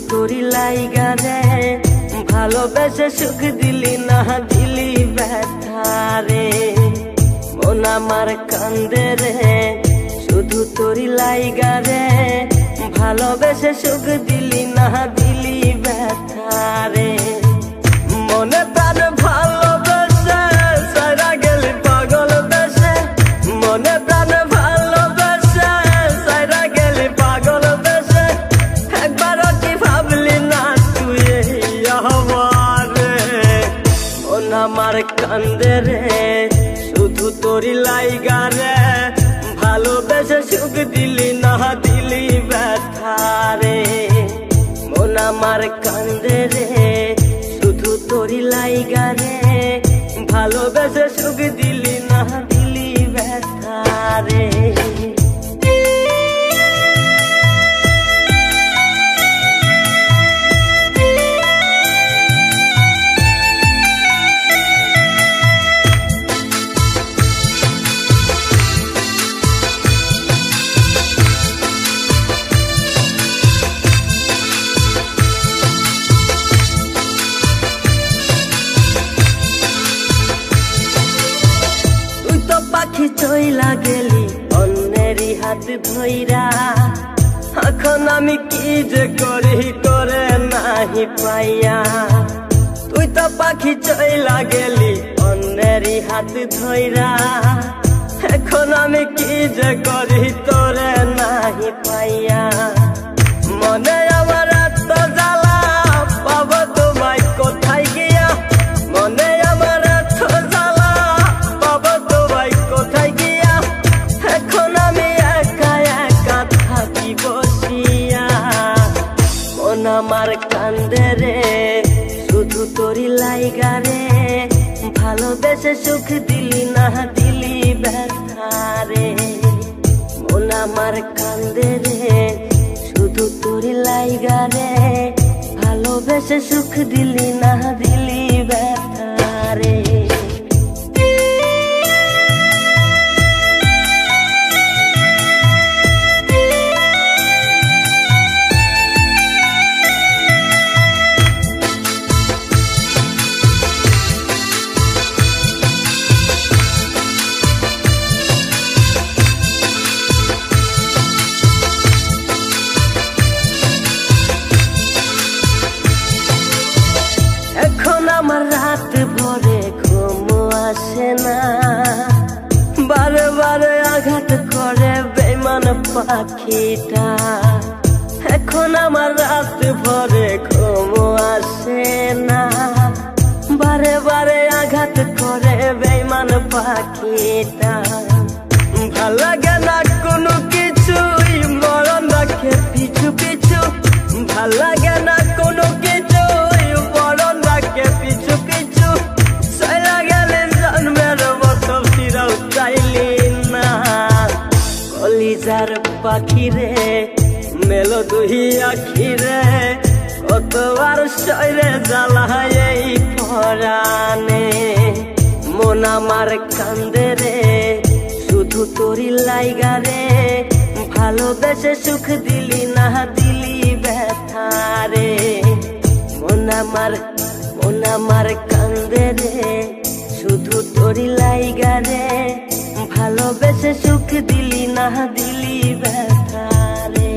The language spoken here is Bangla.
তোরি লাইগা রে ভালোবেসে সুখ দিলি না দিলি ব্যথা রে মন আমার কান্দে রে শুধু তোরি লাইগা রে ভালোবেসে সুখ দিলি না দিলি ব্যথা রে মনে প্রাণ ভালোবেসে সারা গেলি পাগল বেসে মনে প্রাণ ভালোবেসে সারা গেলি পাগল বেসে একবারও কি ভাবলি না তুই আমার মন আমার কান্দে রে শুধু তোরি লাইগা রে ভালোবেসে সুখ দিলি না দিলি ব্যথা রে মন আমার কান্দে রে শুধু তোরি লাইগা রে ভালোবেসে সুখ দিলি না দিলি ব্যথা রে পাখি চইলা গেলি অন্যেরই হাত ধইরা এখন আমি কি যে করি করে নাহি পাইয়া তুই তো পাখি চইলা গেলি অন্যেরই হাত ধইরা এখন আমি কি যে করি তোরে নাহি পাইয়া মনে আমার এত জ্বালা পাবো তোমায় কোথায় গিয়া মনে আমার এত জ্বালা পাবো তোমায় কোথায় গিয়া এখন আমি একা একা থাকি বসিয়া মন আমার কান্দে রে শুধু তোরি লাইগা রে ভালোবেসে সুখ দিলি না দিলি ব্যথা রে মন আমার কান্দে রে শুধু তোরি লাইগা রে ভালোবেসে সুখ দিলি না দিলি ব্যথা রে আমার রাত ভরে ঘুম আসে না বারে বারে আঘাত করে বেঈমান পাখিটা এখন আমার রাত ভরে ঘুম আসে না বারে বারে আঘাত করে বেঈমান পাখিটা ভাল লাগে না কোনো কিছুই মরণ রাখে পিছু পিছু ভাল লাগে না কোনো কিছুই মরণ রাখে পিছু পিছু চলা গেলে জন্মের মতো ফিরাও চাইলি না কলিজার পাখি রে মেলো দুই আখি রে কতবার শরীরে জ্বালায় এই পরাণে মন আমার কান্দে রে শুধু তোরি লাইগা রে ভালোবেসে সুখ দিলি না দিলি ব্যথা রে মন আমার কান্দে রে শুধু তোরি লাইগা রে ভালোবেসে সুখ দিলি না দিলি ব্যথা রে